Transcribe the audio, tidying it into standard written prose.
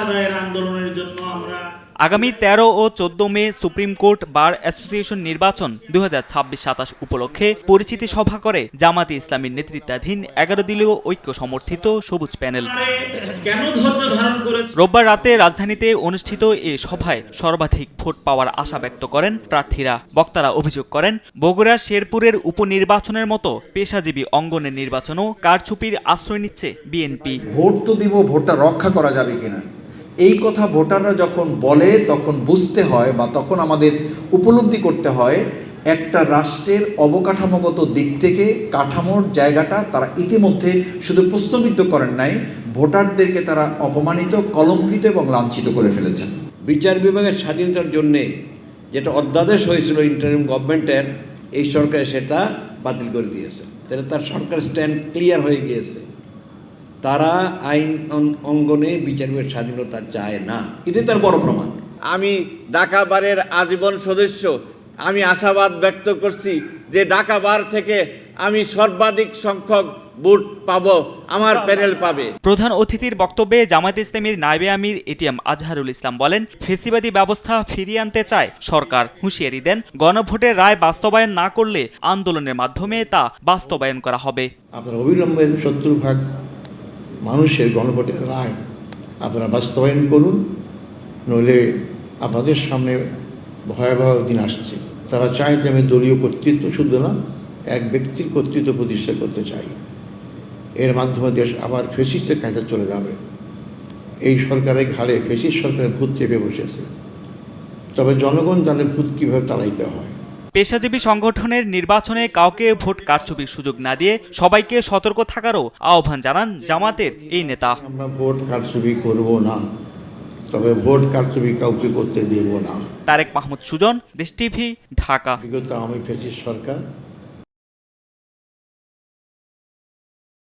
আদায়ের আন্দোলনের জন্য আমরা আগামী 13 ও 14 মে সুপ্রিম কোর্ট বার অ্যাসোসিয়েশন নির্বাচন 2026-27 উপলক্ষে পরিচিতি সভা করে জামাতে ইসলামীর নেতৃত্বাধীন 11 দলীয় ঐক্য সমর্থিত সবুজ প্যানেল। কেন ধৈর্য ধারণ করেছে? রোববার রাতে রাজধানীতে অনুষ্ঠিত এ সভায় সর্বাধিক ভোট পাওয়ার আশা ব্যক্ত করেন প্রার্থীরা। বক্তারা অভিযোগ করেন, বগুড়া শেরপুরের উপনির্বাচনের মতো পেশাজীবী অঙ্গনের নির্বাচনও কারচুপির আশ্রয় নিচ্ছে বিএনপি। ভোট তো দিব, ভোটটা রক্ষা করা যাবে কিনা এই কথা ভোটাররা যখন বলে তখন বুঝতে হয় বা তখন আমাদের উপলব্ধি করতে হয় একটা রাষ্ট্রের অবকাঠামোগত দিক থেকে কাঠামোর জায়গাটা তারা ইতিমধ্যে শুধু প্রশ্নবিদ্ধ করেন নাই, ভোটারদেরকে তারা অপমানিত, কলঙ্কিত এবং লাঞ্ছিত করে ফেলেছেন। বিচার বিভাগের স্বাধীনতার জন্যে যেটা অধ্যাদেশ হয়েছিল ইন্টারিম গভর্নমেন্টের, এই সরকার সেটা বাতিল করে দিয়েছে। তাহলে তার সরকার স্ট্যান্ড ক্লিয়ার হয়ে গিয়েছে, তারা আইন অঙ্গনে বিচার বিভাগের স্বাধীনতা চায় না। এটাই তার বড় প্রমাণ। আমি ঢাকা বারের আজীবন সদস্য। আমি আশাবাদ ব্যক্ত করছি যে ঢাকা বার থেকে আমি সর্বাধিক সংখ্যক ভোট পাবো, আমার প্যানেল পাবে। প্রধান অতিথির বক্তব্যে জামায়াতে ইসলামীর নায়েবে আমির এটিএম আজহারুল ইসলাম বলেন, ফেসিবাদী ব্যবস্থা ফিরিয়ে আনতে চায় সরকার। হুঁশিয়ারি দেন, গণভোটের রায় বাস্তবায়ন না করলে আন্দোলনের মাধ্যমে তা বাস্তবায়ন করা হবে। আপনারা অবিলম্বে 70% মানুষের গণভোটের রায় আপনারা বাস্তবায়ন করুন, নইলে আপনাদের সামনে ভয়াবহ দিন আসছে। তারা চায় যে আমি দলীয় কর্তৃত্ব শুধু না, এক ব্যক্তির কর্তৃত্ব প্রতিষ্ঠা করতে চাই। এর মাধ্যমে দেশ আবার ফেসিস্টের কাছে চলে যাবে। এই সরকারের ঘাড়ে ফেসিস্ট সরকারের ভূত চেপে বসেছে, তবে জনগণ জানে ভূত কীভাবে তাড়াইতে হয়। পেশাজীবী সংগঠনের নির্বাচনে কাউকে ভোট কারচুপির সুযোগ না দিয়ে সবাইকে সতর্ক থাকারও আহ্বান জানান জামাতের এই নেতা। আমরা ভোট কারচুপি করব না, তবে ভোট কারচুপি কাউকে করতে দেব না। তারেক মাহমুদ সুজন, দেশ টিভি, ঢাকা। বিগত আওয়ামী ফ্যাসিস্ট সরকার